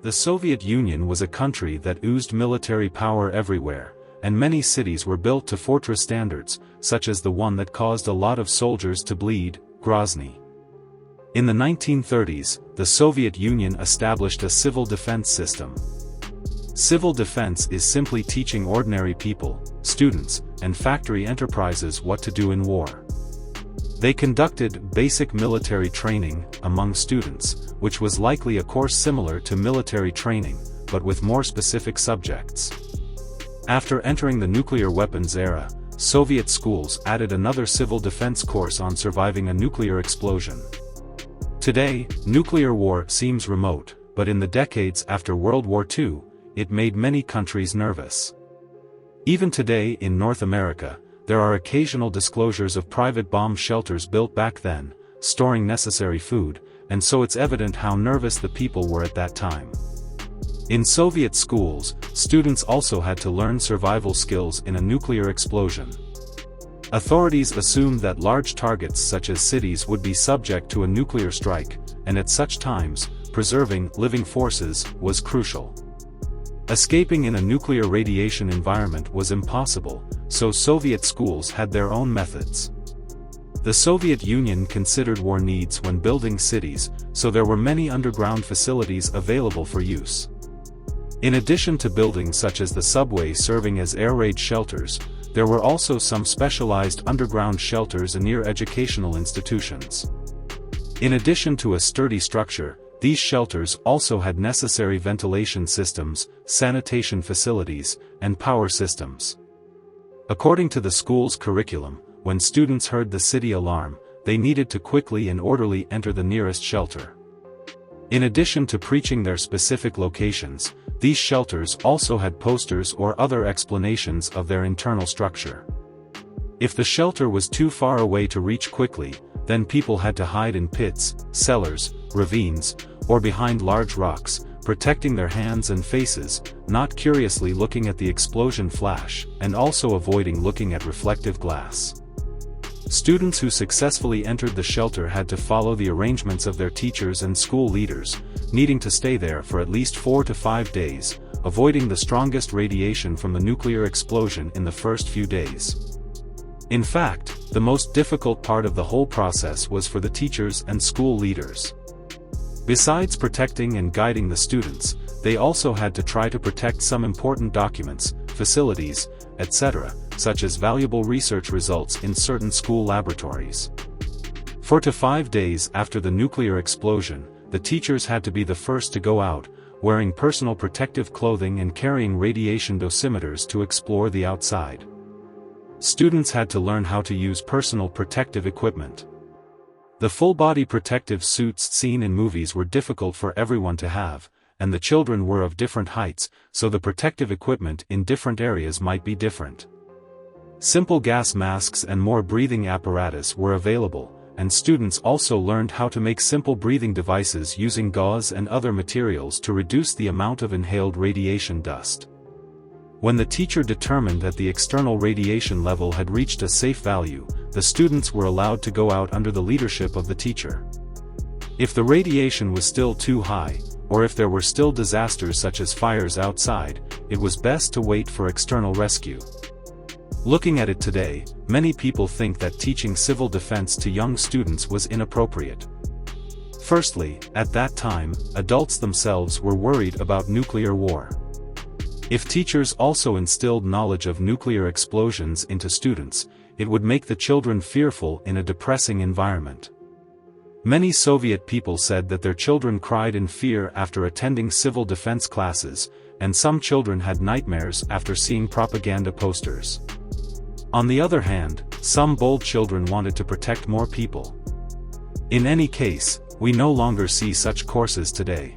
The Soviet Union was a country that oozed military power everywhere, and many cities were built to fortress standards, such as the one that caused a lot of soldiers to bleed, Grozny. In the 1930s, the Soviet Union established a civil defense system. Civil defense is simply teaching ordinary people, students, and factory enterprises what to do in war. They conducted basic military training among students, which was likely a course similar to military training, but with more specific subjects. After entering the nuclear weapons era, Soviet schools added another civil defense course on surviving a nuclear explosion. Today, nuclear war seems remote, but in the decades after World War II, it made many countries nervous. Even today in North America, there are occasional disclosures of private bomb shelters built back then, storing necessary food, and so it's evident how nervous the people were at that time. In Soviet schools, students also had to learn survival skills in a nuclear explosion. Authorities assumed that large targets such as cities would be subject to a nuclear strike, and at such times, preserving living forces was crucial. Escaping in a nuclear radiation environment was impossible, so Soviet schools had their own methods. The Soviet Union considered war needs when building cities, so there were many underground facilities available for use. In addition to buildings such as the subway serving as air raid shelters, there were also some specialized underground shelters near educational institutions. In addition to a sturdy structure, these shelters also had necessary ventilation systems, sanitation facilities, and power systems. According to the school's curriculum, when students heard the city alarm, they needed to quickly and orderly enter the nearest shelter. In addition to preaching their specific locations, these shelters also had posters or other explanations of their internal structure. If the shelter was too far away to reach quickly, then people had to hide in pits, cellars, ravines, or behind large rocks, protecting their hands and faces, not curiously looking at the explosion flash, and also avoiding looking at reflective glass. Students who successfully entered the shelter had to follow the arrangements of their teachers and school leaders, needing to stay there for at least 4 to 5 days, avoiding the strongest radiation from the nuclear explosion in the first few days. In fact, the most difficult part of the whole process was for the teachers and school leaders. Besides protecting and guiding the students, they also had to try to protect some important documents, facilities, etc., such as valuable research results in certain school laboratories. 4 to 5 days after the nuclear explosion, the teachers had to be the first to go out, wearing personal protective clothing and carrying radiation dosimeters to explore the outside. Students had to learn how to use personal protective equipment. The full-body protective suits seen in movies were difficult for everyone to have, and the children were of different heights, so the protective equipment in different areas might be different. Simple gas masks and more breathing apparatus were available, and students also learned how to make simple breathing devices using gauze and other materials to reduce the amount of inhaled radiation dust. When the teacher determined that the external radiation level had reached a safe value, the students were allowed to go out under the leadership of the teacher. If the radiation was still too high, or if there were still disasters such as fires outside, it was best to wait for external rescue. Looking at it today, many people think that teaching civil defense to young students was inappropriate. Firstly, at that time, adults themselves were worried about nuclear war. If teachers also instilled knowledge of nuclear explosions into students, it would make the children fearful in a depressing environment. Many Soviet people said that their children cried in fear after attending civil defense classes, and some children had nightmares after seeing propaganda posters. On the other hand, some bold children wanted to protect more people. In any case, we no longer see such courses today.